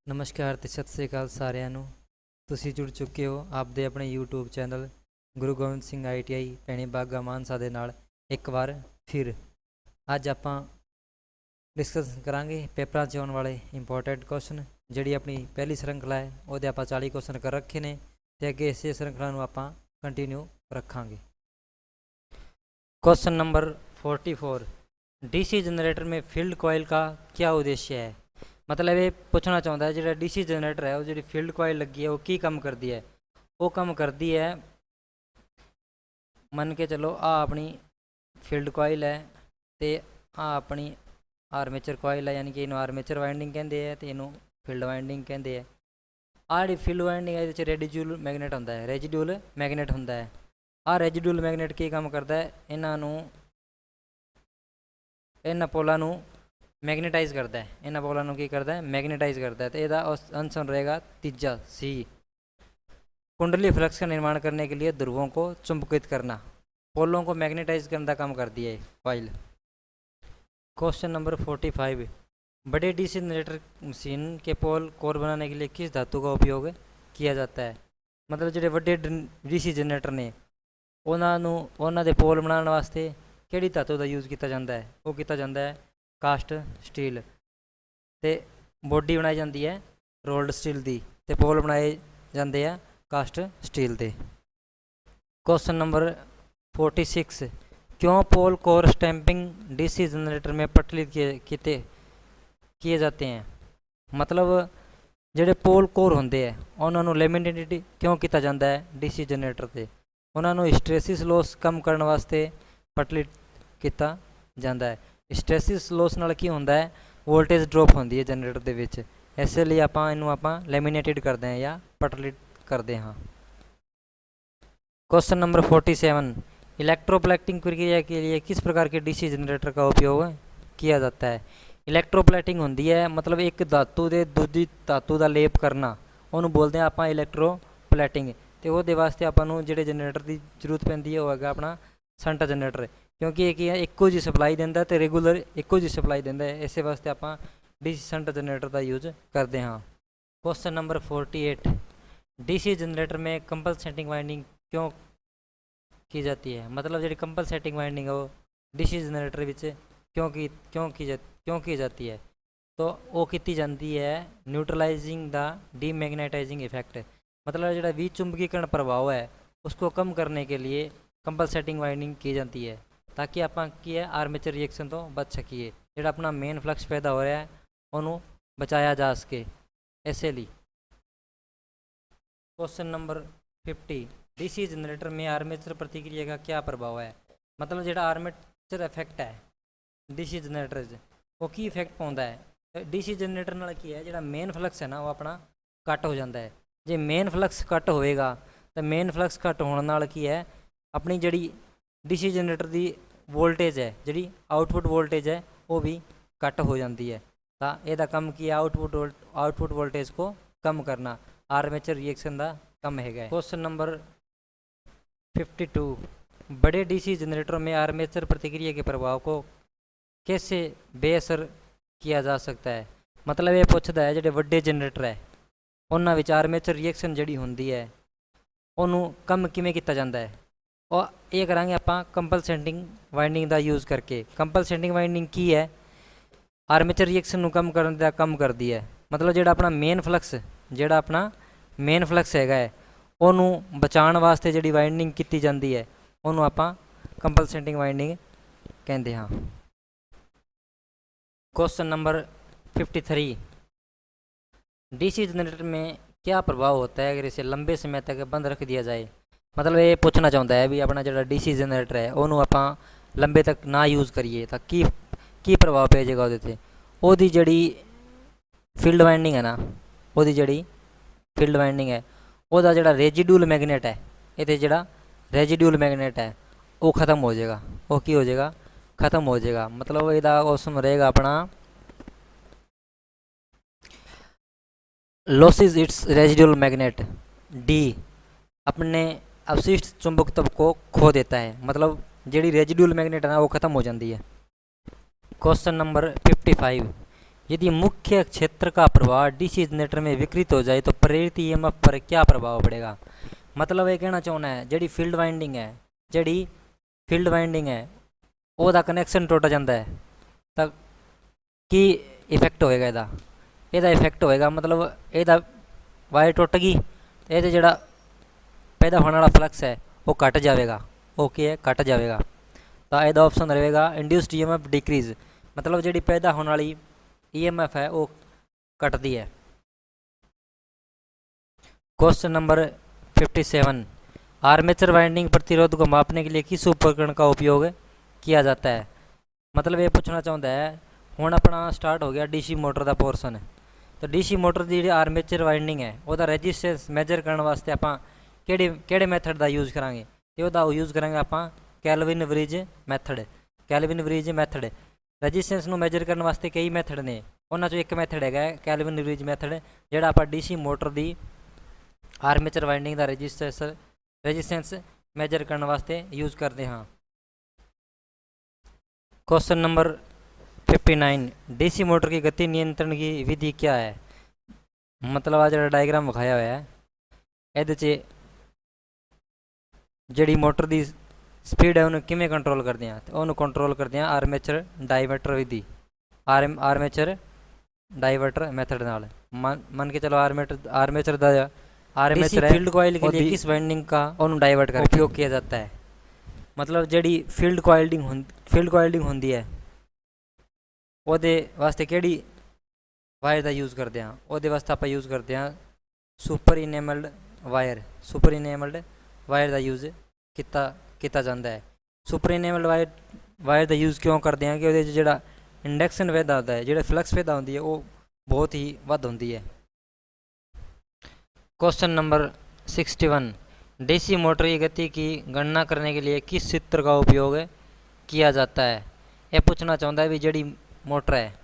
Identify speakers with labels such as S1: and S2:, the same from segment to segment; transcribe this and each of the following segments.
S1: ਨਮਸਕਾਰ ਤੇ ਸਤਿ ਸ੍ਰੀ ਅਕਾਲ ਸਾਰਿਆਂ ਨੂੰ। ਤੁਸੀਂ ਜੁੜ ਚੁੱਕੇ ਹੋ ਆਪਦੇ ਆਪਣੇ YouTube channel Guru Gobind Singh ITI Bhaini ਬਾਗਾ ਮਾਨਸਾ ਦੇ ਨਾਲ ਇੱਕ ਵਾਰ ਫਿਰ। ਅੱਜ ਆਪਾਂ ਡਿਸਕਸ ਕਰਾਂਗੇ ਪੇਪਰਾਂ 'ਚ ਆਉਣ ਵਾਲੇ ਇੰਪੋਰਟੈਂਟ ਕੁਐਸਚਨ। ਜਿਹੜੀ ਆਪਣੀ ਪਹਿਲੀ ਸ਼੍ਰੰਖਲਾ ਹੈ ਉਹਦੇ ਆਪਾਂ 40 ਕੁਐਸਚਨ ਕਰ ਰੱਖੇ ਨੇ ਅਤੇ ਅੱਗੇ ਇਸੇ ਸ਼੍ਰੰਖਲਾ ਨੂੰ ਆਪਾਂ ਕੰਟੀਨਿਊ ਰੱਖਾਂਗੇ। क्वेश्चन नंबर 44, डीसी जनरेटर में फील्ड कॉइल का क्या उद्देश्य है। मतलब ये पूछना चाहता है जो डीसी जनरेटर है वो जी फील्ड कॉइल लगी है वो की काम करती है। वो काम करती है, मन के चलो आ अपनी फील्ड कॉइल है तो आ अपनी आर्मेचर कॉइल है, यानी कि इन्हों आर्मेचर वाइंडिंग कहते हैं तो इन्हों फील्ड वाइंडिंग कहते हैं। आ जी फील्ड वाइंडिंग है रेजिड्यूल मैगनेट होंदा है, रेजिड्यूल मैगनेट होंदा है। आ रेजिड्यूल मैगनेट की काम करता है, इन्हों पोलों नूं मैगनेटाइज करता है। इन्होंने पोलों नूं की करता है, मैगनेटाइज करता है। तो यदा आंसर रहेगा तीजा सी, कुंडली फ्लक्स का निर्माण करने के लिए ध्रुवों को चुंबकित करना। पोलों को मैग्नेटाइज करने का काम करती है कॉइल। क्वेश्चन नंबर 45, बड़े डीसी जनरेटर मशीन के पोल कोर बनाने के लिए किस धातु का उपयोग किया जाता है। मतलब जो बड़े डीसी जनरेटर ने उन्होंने दे पोल बनाने वास्ते किहड़ी धातु का यूज़ किया जाता है। वो किया जाता है कास्ट स्टील। तो बॉडी बनाई जाती है रोल्ड स्टील की, तो पोल बनाए जाते हैं कास्ट स्टील के। क्वेश्चन नंबर 46, क्यों पोल कोर स्टैंपिंग डीसी जनरेटर में प्रचलित किए जाते हैं। मतलब ਜਿਹੜੇ पोल कोर होंगे है उन्होंने लैमीनेटेड क्यों किया जाता है डीसी जनरेटर से। उन्होंने हिस्टैरिसीस लॉस कम करने वास्ते प्रचलित किया जाता है। हिस्टैरिसीस लॉस नाल की होंदा है वोल्टेज ड्रॉप होंदी है जनरेटर दे विच, इसलिए आपां इनू आपां लैमीनेटेड करते हैं या प्रचलित करते हैं। क्वेश्चन नंबर 47, इलेक्ट्रोप्लेटिंग प्रक्रिया के लिए किस प्रकार के डीसी जनरेटर का उपयोग किया जाता है। इलैक्ट्रोप्लेटिंग होंदी है मतलब एक धातु के दूजी धातु का लेप करना, उन्होंने बोलते हैं आप इलैक्ट्रोप्लेटिंग। तो वो वास्ते आपू जो जनरेटर की जरूरत पैंती है वो है अपना संट जनरेटर, क्योंकि एक एको जी सप्लाई देंदा तो रेगूलर एको जी सप्लाई देंदा है, इस वास्ते आप डीसी संट जनरेटर का यूज करते हैं। क्वेश्चन नंबर 48, डीसी जनरेटर में कंपलसेटिंग वाइंडिंग क्यों की जाती है। मतलब जी कंपलसेटिंग वाइंडिंग है वो डीसी जनरेटर में क्यों की जाती है। तो वो की जाती है न्यूट्रलाइजिंग द डीमैग्नेटाइजिंग इफेक्ट। मतलब जो विचुंबकीकरण प्रभाव है उसको कम करने के लिए कंपलसेटिंग वाइंडिंग की जाती है, ताकि आप की है आर्मेचर रिएक्शन तो बच सकीए। जो अपना मेन फ्लक्स पैदा हो रहा है उन्होंने बचाया जा सके इसलिए। क्वेश्चन नंबर 50, डीसी जनरेटर में आर्मेचर प्रतिक्रिया का क्या प्रभाव है। मतलब जो आर्मेचर इफेक्ट है डीसी जनरेटर वो की इफेक्ट पाता है। डीसी जनरेटर नाल की है जो मेन फ्लक्स है ना वो अपना कट हो जाता है। जो मेन फ्लक्स कट होएगा तो मेन फ्लक्स कट होने नाल की है अपनी जी डीसी जनरेटर की वोल्टेज है जी आउटपुट वोल्टेज है वो भी कट हो जाती है। तो यदा कम की आउटपुट वोल्टेज को कम करना, आर्मेचर रिएक्शन का कम है। क्वेश्चन नंबर 52, बड़े डीसी जनरेटरों में आर्मेचर प्रतिक्रिया के प्रभाव को कैसे बेअसर किया जा सकता है। मतलब ये पूछता है जो बड़े जनरेटर है उन्होंने विच आर्मेचर रिएक्शन जी होंगी है उन्होंने कम किमें किया जाता है। और ये करांगे आप कंपलसेटिंग वाइंडिंग का यूज़ करके। कंपलसेटिंग वाइंडिंग की है आर्मेचर रिएक्शन कम करने का कम करती है। मतलब जो अपना मेन फ्लक्स है उन्होंने बचाने वास्ते जी वाइंडिंग की जाती है उन्होंने आप कंपलसेटिंग वाइंडिंग कहते हैं। क्वेश्चन नंबर 53, डीसी जनरेटर में क्या प्रभाव होता है अगर इसे लंबे समय तक बंद रख दिया जाए। मतलब ये पूछना चाहता है भी अपना जो डीसी जनरेटर है उन्होंने आप लंबे तक ना यूज़ करिए तो की प्रभाव पै जाएगा वो जी फील्ड वाइंडिंग है ना वो जी फील्ड वाइंडिंग है वो जो रेजिड्यूल मैगनेट है ये जो रेजिड्यूल मैगनेट है वो ख़त्म हो जाएगा। वो की हो जाएगा ख़त्म हो जाएगा। मतलब यदा क्वेश्चन रहेगा अपना losses it's residual magnet D अपने अवशिष्ट चुंबकत्व को खो देता है। मतलब जी रेजिडुअल मैग्नेट है ना वो ख़त्म हो जाती है। क्वेश्चन नंबर 55, यदि मुख्य क्षेत्र का प्रभाव डीसी जनरेटर में विकृत हो जाए तो प्रेरित ईएमएफ पर क्या प्रभाव पड़ेगा। मतलब ये कहना चाहना है जी फील्ड वाइंडिंग है, जी फील्ड वाइंडिंग है ਉਹਦਾ कनैक्शन टुट जाता है तो की इफेक्ट होएगा, ਇਹਦਾ इफेक्ट होएगा मतलब ਇਹਦਾ वायर टुट गई तो ये जोड़ा पैदा होने वाला फ्लक्स है वो घट जाएगा, ओके है घट जाएगा। तो यदा ऑप्शन रहेगा इंड्यूस्ड ईएमएफ डिक्रीज, मतलब जी पैदा होने वाली ईएमएफ है वो घटती है। क्वेश्चन नंबर 57, आर्मेचर वाइंडिंग प्रतिरोध को मापने के लिए किस उपकरण का उपयोग किया जाता है। मतलब ये पूछना चाहता है हुण अपना स्टार्ट हो गया डीसी मोटर का पोर्सन, तो डीसी मोटर की जी आर्मेचर वाइंडिंग है वह रजिस्टेंस मेजर करने वास्ते आप किहड़े मैथड का यूज़ करांगे, तो वह यूज़ करांगे आप Kelvin bridge method. Kelvin bridge method resistance को मेजर करने वास्ते कई मैथड ने, उन्होंने एक मैथड है कैल्विन ब्रिज मैथड जोड़ा आप डीसी मोटर की आर्मेचर वाइंडिंग का रजिस्टेंस मेजर करने वास्ते यूज़ करते हाँ। क्वेश्चन नंबर 59, डीसी मोटर की गति नियंत्रण की विधि क्या है। मतलब आज डायग्राम विखाया हुआ है ये जी मोटर की स्पीड है उन्हें किमें कंट्रोल करते हैं, तो उन्होंने कंट्रोल करते हैं आर्मेचर डाइवर्टर विधि, आर्मेचर डाइवर्टर मैथड नाल। मन के चलो आर्मेचर फील्ड कॉइल के लिए किस वाइंडिंग का उन्होंने डाइवर्ट कर उपयोग किया जाता है। मतलब जी फील्ड कॉइलिंग होंगी है ਉਹਦੇ वास्ते ਕਿਹੜੀ वायर का यूज़ करते हैं, ਉਹਦੇ वास्ते आप यूज़ करते हैं सुपर इनेमल्ड वायर का यूज़ किया जाता है। सुपर इनेमल्ड वायर का यूज़ क्यों करते हैं कि ਉਹਦੇ ਜਿਹੜਾ इंडक्शन पैदा होता है, जो फ्लक्स पैदा होती है वो बहुत ही वध होती है। क्वेश्चन नंबर 61, डीसी मोटर की गति की गणना करने के लिए किस सूत्र का उपयोग किया जाता है। यह पूछना चाहता है भी जी मोटर है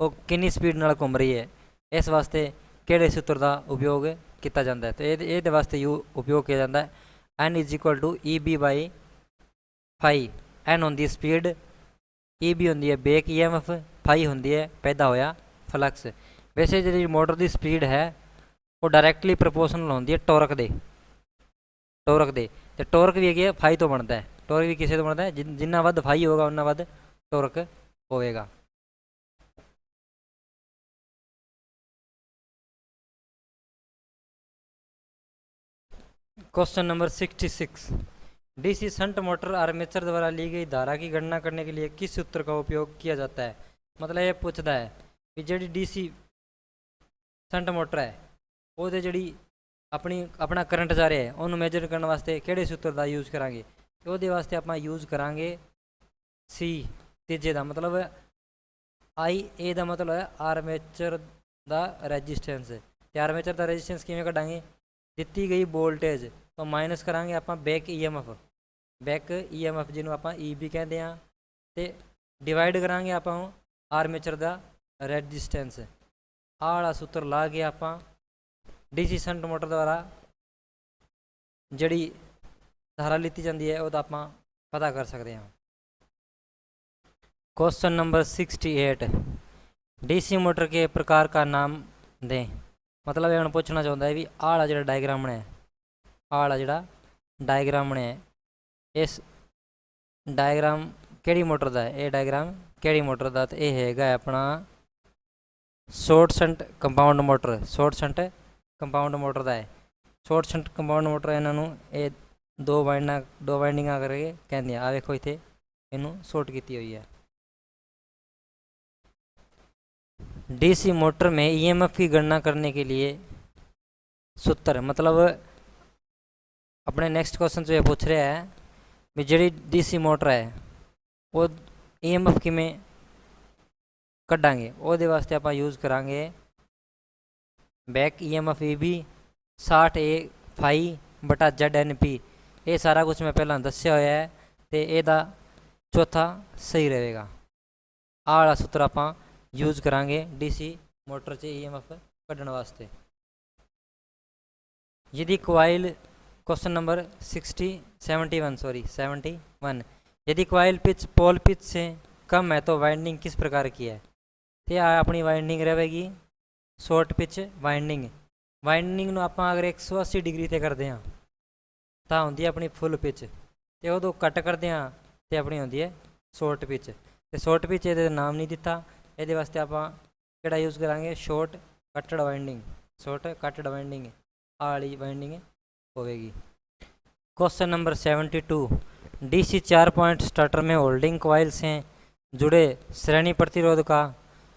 S1: वो कितनी स्पीड नाल घूम रही है, इस वास्ते किहड़े सूत्र का उपयोग किया जाता है। तो ये वास्ते उपयोग किया जाता है N is equal to E B by phi. N होंगी स्पीड, ई बी होंगी है बेक ईएमएफ, फाई होंगी है पैदा होया फ्लक्स। वैसे जी मोटर की स्पीड है वो डायरैक्टली प्रोपोर्शनल होंगी है टॉर्क दे, तो टॉर्क भी है फाई तो बनता है, टॉर्क भी किसी तो बनता है जिन्ना वध फाई होगा उन्ना वध टॉर्क होएगा। Question number 66, DC shunt motor armature द्वारा ली गई धारा की गणना करने के लिए किस सूत्र का उपयोग किया जाता है। मतलब ये पूछता है कि जी डीसी शंट मोटर है वो जी अपना करंट जा रहा है उन्होंने मेजर करने वास्ते किहड़े सूत्र का यूज़ करांगे, तो वो वास्ते आप यूज़ करांगे सी तीजे का। मतलब आई ए का मतलब है आर्मेचर का रेजिस्टेंस, तो आर्मेचर का रेजिस्टेंस किमें कटांगे, दी गई वोल्टेज तो माइनस करांगे आप बैक ईएमएफ जिन्होंने आप ई बी कहते हैं, तो डिवाइड करांगे आप आर्मेचर का रेजिस्टेंस। आ वाला सूत्र ला के आप डीसी शंट मोटर द्वारा जी धारा लीती जाती है वह आप पता कर सकते हैं। क्वेश्चन नंबर 68, डीसी मोटर के प्रकार का नाम दें। मतलब ये पूछना चाहता है भी आला जो डायग्राम बनाया, आला जो डायग्राम बनाया इस डायग्राम केड़ी मोटर का है, ये डायग्राम केड़ी मोटर का, तो यह है अपना short shunt compound motor, short shunt compound motor का है। शॉर्ट शंट कंपाउंड मोटर इन्हों ये दो वाइंडिंग करके कहते हैं। आ देखो इतने इनू शॉर्ट की हुई है। डीसी मोटर में ईएमएफ की गणना करने के लिए सूत्र, मतलब अपने नेक्स्ट क्वेश्चन जो ये पूछ रहा है भी जी डीसी मोटर है वो ईएमएफ किमें कढ़ांगे, वो वास्ते आप यूज़ करांगे बैक ईएमएफ ई बी 60 ए फाई बटा जेड एन पी। ये सारा कुछ मैं पहला दस्या होया है, तो यदा चौथा सही रहेगा। आ वाला सूत्र आप यूज़ करांगे डीसी मोटर से ईएमएफ कढ़ने वास्ते। यदि कॉइल क्वेश्चन नंबर 71 यदि कॉइल पिच पोल पिच से कम है तो वाइंडिंग किस प्रकार की है। ਤੇ ਆ ਆਪਣੀ ਵਾਈਂਡਿੰਗ ਰਹੇਗੀ ਸ਼ਾਰਟ ਪਿਚ ਵਾਈਂਡਿੰਗ। ਵਾਈਂਡਿੰਗ ਨੂੰ ਆਪਾਂ ਅਗਰ 180 ਡਿਗਰੀ ਤੇ ਕਰਦੇ ਹਾਂ ਤਾਂ ਹੁੰਦੀ ਹੈ ਆਪਣੀ ਫੁੱਲ ਪਿਚ, ਤੇ ਉਦੋਂ ਕੱਟ ਕਰਦੇ ਹਾਂ ਤੇ ਆਪਣੀ ਹੁੰਦੀ ਹੈ ਸ਼ਾਰਟ ਪਿਚ। ਤੇ ਸ਼ਾਰਟ ਪਿਚ ਇਹਦੇ ਨਾਮ ਨਹੀਂ ਦਿੱਤਾ, ਇਹਦੇ ਵਾਸਤੇ ਆਪਾਂ ਕਿਹੜਾ ਯੂਜ਼ ਕਰਾਂਗੇ, ਸ਼ਾਰਟ ਕੱਟਡ ਵਾइंडिंग। शॉर्ट कटड वाइंडिंग आ वाली वाइंडिंग होगी। Question number 72, DC 4 point starter में होल्डिंग कॉइल से जुड़े श्रेणी प्रतिरोध का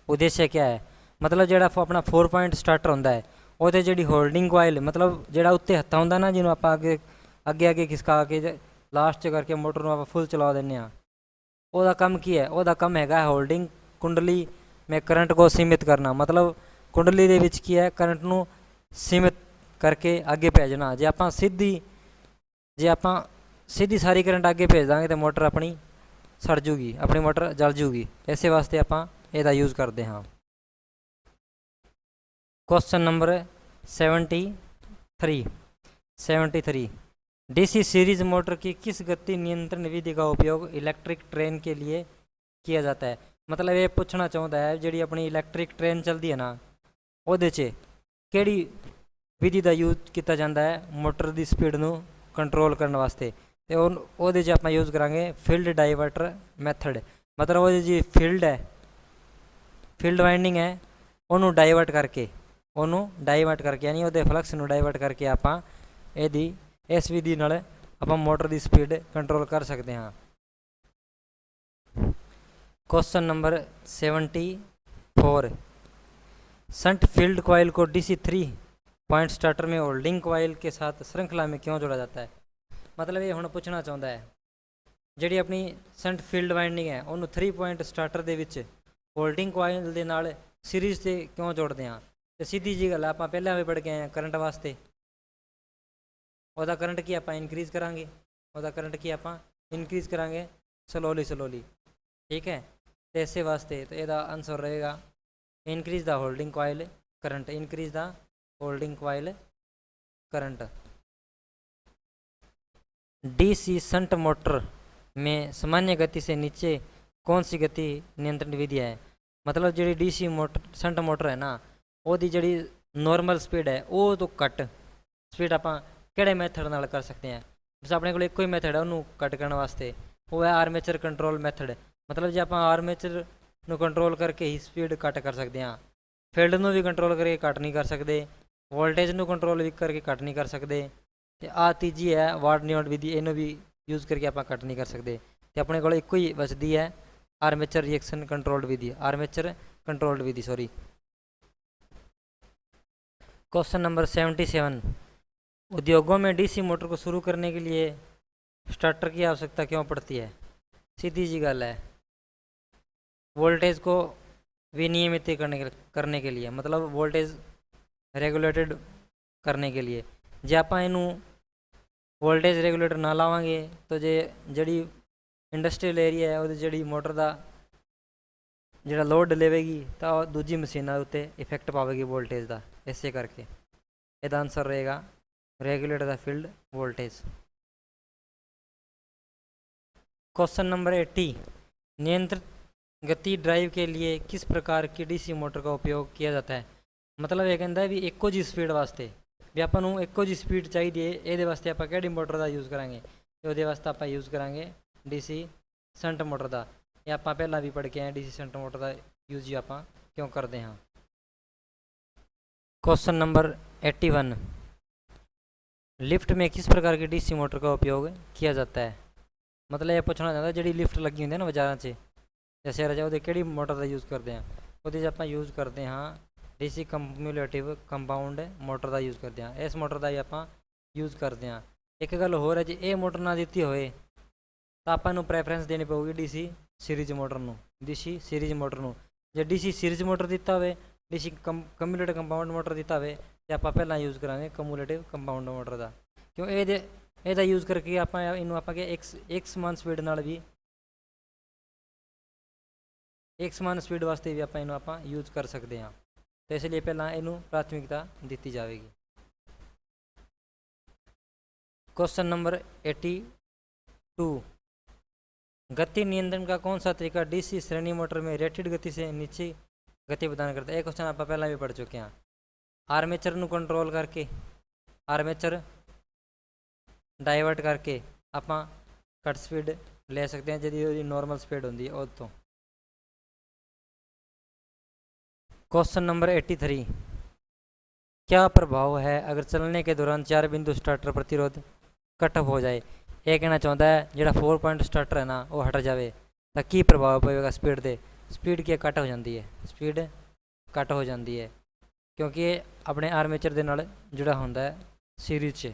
S1: उद्देश्य क्या है। मतलब ਜਿਹੜਾ ਆਪਣਾ 4 पॉइंट स्टार्टर ਹੁੰਦਾ ਹੈ ਉਹਦੇ ਜਿਹੜੀ ਹੋਲਡਿੰਗ ਕੋਇਲ, ਮਤਲਬ ਜਿਹੜਾ ਉੱਤੇ ਹੱਥਾ ਹੁੰਦਾ ਨਾ ਜਿਹਨੂੰ ਆਪਾਂ ਅੱਗੇ ਖਿਸਕਾ ਕੇ ਲਾਸਟ 'ਚ ਕਰਕੇ ਮੋਟਰ ਨੂੰ ਆਪਾਂ ਫੁੱਲ ਚਲਾ ਦਿੰਦੇ ਹਾਂ, ਉਹਦਾ ਕੰਮ ਕੀ ਹੈ, ਉਹਦਾ ਕੰਮ ਹੈਗਾ ਹੋਲਡਿੰਗ ਕੁੰਡਲੀ में करंट को सीमित करना। मतलब कुंडली ਦੇ ਵਿੱਚ ਕੀ ਹੈ, ਕਰੰਟ ਨੂੰ ਸੀਮਿਤ ਕਰਕੇ ਅੱਗੇ ਭੇਜਣਾ। ਜੇ ਆਪਾਂ ਸਿੱਧੀ ਸਾਰੀ ਕਰੰਟ ਅੱਗੇ ਭੇਜ ਦਾਂਗੇ ਤਾਂ ਮੋਟਰ ਆਪਣੀ ਸੜ ਜੂਗੀ, ਆਪਣੀ ਮੋਟਰ ਜਲ ਜੂਗੀ। ਇਸੇ ਵਾਸਤੇ ਆਪਾਂ ਇਹਦਾ ਯੂਜ਼ ਕਰਦੇ ਹਾਂ। Question number 73, DC series motor की किस गति नियंत्रण विधि का उपयोग इलेक्ट्रिक ट्रेन के लिए किया जाता है। मतलब ये पूछना चाहता है ਜਿਹੜੀ ਆਪਣੀ ਇਲੈਕਟ੍ਰਿਕ ਟ੍ਰੇਨ ਚੱਲਦੀ ਹੈ ਨਾ ਉਹਦੇ 'ਚ ਕਿਹੜੀ ਵਿਧੀ ਦਾ ਯੂਜ਼ ਕੀਤਾ ਜਾਂਦਾ ਹੈ ਮੋਟਰ ਦੀ ਸਪੀਡ ਨੂੰ ਕੰਟਰੋਲ ਕਰਨ ਵਾਸਤੇ। ਤੇ ਉਹਦੇ 'ਚ ਆਪਾਂ ਯੂਜ਼ ਕਰਾਂਗੇ ਫੀਲਡ ਡਾਈਵਰਟਰ ਮੈਥਡ। ਮਤਲਬ ਉਹਦੀ ਜੀ ਫੀਲਡ ਵਾइंडिंग ਹੈ ਉਹਨੂੰ ਡਾਈਵਰਟ ਕਰਕੇ ਯਾਨੀ ਉਹਦੇ ਫਲਕਸ ਨੂੰ ਡਾਈਵਰਟ ਕਰਕੇ ਆਪਾਂ ਇਹਦੀ ਇਸ ਵਿਧੀ ਨਾਲ ਆਪਾਂ ਮੋਟਰ ਦੀ ਸਪੀਡ ਕੰਟਰੋਲ ਕਰ ਸਕਦੇ ਹਾਂ। Question number 74, shunt field coil को डीसी 3 पॉइंट स्टार्टर में होल्डिंग कॉइल के साथ श्रृंखला में क्यों जोड़ा जाता है। मतलब ये ਹੁਣ ਪੁੱਛਣਾ ਚਾਹੁੰਦਾ ਹੈ ਜਿਹੜੀ ਆਪਣੀ ਸੰਟ ਫੀਲਡ ਵਾइंडिंग ਹੈ ਉਹਨੂੰ 3 ਪॉइंट ਸਟਾਰਟਰ ਦੇ ਵਿੱਚ ਹੋਲਡਿੰਗ ਕੋਇਲ ਦੇ ਨਾਲ ਸੀਰੀਜ਼ ਤੇ ਕਿਉਂ ਜੋੜਦੇ ਹਾਂ। ਤੇ ਸਿੱਧੀ ਜੀ ਗੱਲ ਆਪਾਂ ਪਹਿਲਾਂ ਵੀ ਪੜ੍ਹ ਕੇ ਆਏ ਹਾਂ, ਕਰੰਟ ਵਾਸਤੇ ਉਹਦਾ ਕਰੰਟ ਕੀ ਆਪਾਂ ਇਨਕਰੀਜ਼ ਕਰਾਂਗੇ, ਸਲੋਲੀ ਠੀਕ ਹੈ। ਤੇ ਇਸੇ ਵਾਸਤੇ ਤੇ ਇਹਦਾ ਆਨਸਰ ਰਹੇਗਾ ਇਨਕਰੀਜ਼ ਦਾ ਹੋਲਡਿੰਗ ਕੋਇਲ करंट। डीसी संट मोटर में सामान्य गति से नीचे कौन सी गति नियंत्रण विधि है। मतलब जी डीसी संट मोटर है ना ਉਹਦੀ ਜਿਹੜੀ नॉर्मल स्पीड है ਉਹ ਤੋਂ ਘੱਟ स्पीड ਆਪਾਂ ਕਿਹੜੇ ਮੈਥਡ ਨਾਲ ਕਰ ਸਕਦੇ ਹਾਂ। ਬਸ ਆਪਣੇ ਕੋਲ ਇੱਕੋ ਹੀ ਮੈਥਡ ਹੈ ਉਹਨੂੰ ਕੱਟ ਕਰਨ ਵਾਸਤੇ, ਉਹ ਹੈ ਆਰਮੇਚਰ ਕੰਟਰੋਲ ਮੈਥਡ। मतलब ਜੇ ਆਪਾਂ ਆਰਮੇਚਰ ਨੂੰ ਕੰਟਰੋਲ ਕਰਕੇ ਹੀ ਸਪੀਡ ਕੱਟ ਕਰ ਸਕਦੇ ਹਾਂ, ਫੀਲਡ ਨੂੰ ਵੀ ਕੰਟਰੋਲ ਕਰਕੇ ਕੱਟ ਨਹੀਂ ਕਰ ਸਕਦੇ, ਵੋਲਟੇਜ ਨੂੰ ਕੰਟਰੋਲ ਵੀ ਕਰਕੇ ਕੱਟ ਨਹੀਂ ਕਰ ਸਕਦੇ। ਤੇ ਆ ਤੀਜੀ ਹੈ ਵਾਟ ਨਿਊਟ ਵਿਧੀ, ਇਹਨੂੰ ਵੀ ਯੂਜ਼ ਕਰਕੇ ਆਪਾਂ ਕੱਟ ਨਹੀਂ ਕਰ ਸਕਦੇ। ਤੇ ਆਪਣੇ ਕੋਲ ਇੱਕੋ ਹੀ ਬਚਦੀ ਹੈ ਆਰਮੇਚਰ ਰਿਐਕਸ਼ਨ ਕੰਟਰੋਲਡ ਵਿਧੀ, ਸੌਰੀ। क्वेश्चन नंबर 77, उद्योगों में डीसी मोटर को शुरू करने के लिए स्टार्टर की आवश्यकता क्यों पड़ती है। सीधी जी गल है वोल्टेज को विनियमित करने के लिए, मतलब वोल्टेज रेगुलेटेड करने के लिए। जे आप इनू वोल्टेज रेगुलेटर ना लावांगे तो जे जड़ी इंडस्ट्रीयल एरिया है वो जी मोटर का ਜਿਹੜਾ ਲੋਡ ਲਵੇਗੀ ਤਾਂ ਉਹ ਦੂਜੀ ਮਸ਼ੀਨਾਂ ਉੱਤੇ ਇਫੈਕਟ ਪਾਵੇਗੀ ਵੋਲਟੇਜ ਦਾ। ਇਸੇ ਕਰਕੇ ਇਹਦਾ ਆਨਸਰ ਰਹੇਗਾ ਰੈਗੂਲੇਟਰ ਦਾ ਫੀਲਡ वोल्टेज। क्वेश्चन नंबर 80, नियंत्रित गति ड्राइव के लिए किस प्रकार की डीसी मोटर का उपयोग किया जाता है। मतलब ये कहता है भी एको जी स्पीड वास्ते भी ਆਪਾਂ ਨੂੰ ਇੱਕੋ ਜੀ ਸਪੀਡ ਚਾਹੀਦੀ ਹੈ, ਇਹਦੇ ਵਾਸਤੇ ਆਪਾਂ ਕਿਹੜੀ ਮੋਟਰ ਦਾ ਯੂਜ਼ ਕਰਾਂਗੇ। ਤੇ ਉਹਦੇ ਵਾਸਤੇ ਆਪਾਂ ਯੂਜ਼ ਕਰਾਂਗੇ ਡੀਸੀ ਸੰਟ ਮੋਟਰ ਦਾ। ਇਹ ਆਪਾਂ ਪਹਿਲਾਂ ਵੀ ਪੜ੍ਹ ਕੇ ਆਏ ਡੀਸੀ ਸੰਟ ਮੋਟਰ ਦਾ ਯੂਜ਼ ਹੀ ਆਪਾਂ ਕਿਉਂ ਕਰਦੇ ਹਾਂ। क्वेश्चन नंबर 81, लिफ्ट में किस प्रकार की डीसी मोटर का उपयोग किया जाता है। मतलब ये पूछना चाहता जी लिफ्ट लगी होंगी ना बाजारों से या शहर च कि मोटर का यूज़ करते हैं, वो आप यूज़ करते हाँ डीसी कम्यूलेटिव कंपाउंड मोटर का यूज़ करते हैं। इस मोटर का ही आप यूज़ करते हैं। एक गल होर है जी ये मोटर ना दी होए तो आपको प्रैफरेंस देनी पऊगी डीसी सीरीज मोटर में। जो डीसी सीरीज मोटर दिता हो, डीसी कम्यूलेटिव कंपाउंड मोटर दिता हो तो आप पहला यूज़ करांगे कम्यूलेटिव कंपाउंड मोटर का, क्यों ਇਹਦਾ यूज़ करके ਆਪਾਂ ਇਹਨੂੰ ਆਪਾਂ ਕਿ ਇੱਕ ਸਮਾਨ ਸਪੀਡ ਨਾਲ ਵੀ ਇੱਕ ਸਮਾਨ ਸਪੀਡ ਵਾਸਤੇ ਵੀ ਆਪਾਂ ਇਹਨੂੰ ਆਪਾਂ यूज़ कर सकते हैं। तो इसलिए ਪਹਿਲਾਂ ਇਹਨੂੰ प्राथमिकता दी जाएगी। क्वेश्चन नंबर 82, गति नियंत्रण का कौन सा तरीका डीसी श्रेणी मोटर में रेटेड गति से नीचे गति प्रदान करता है। ਇਹ ਕੁਐਸਚਨ ਆਪਾਂ ਪਹਿਲਾਂ ਵੀ ਪੜ੍ਹ ਚੁੱਕੇ ਹਾਂ। ਆਰਮੇਚਰ ਨੂੰ ਕੰਟਰੋਲ ਕਰਕੇ, ਆਰਮੇਚਰ ਡਾਇਵਰਟ ਕਰਕੇ ਆਪਾਂ ਘੱਟ ਸਪੀਡ ਲੈ ਸਕਦੇ ਹਾਂ ਜਿਹਦੀ ਉਹਦੀ ਨੋਰਮਲ ਸਪੀਡ ਹੁੰਦੀ ਹੈ ਉਹ ਤੋਂ। क्वेश्चन नंबर 83, क्या प्रभाव है अगर चलने के दौरान 4 बिंदु स्टार्टर प्रतिरोध कट ऑफ हो जाए। ये कहना चाहता है जो 4 पॉइंट स्टार्टर है ना वो हट जाए तो की प्रभाव पड़ेगा स्पीड दे। स्पीड की कट हो जाती है, स्पीड कट हो जाती है क्योंकि ये अपने आर्मेचर के नाल जुड़ा होंदा है सीरीज से,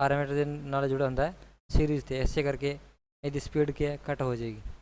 S1: आर्मेचर के नाल जुड़ा होंदा है सीरीज से, इसे करके यदि स्पीड की कट हो जाएगी।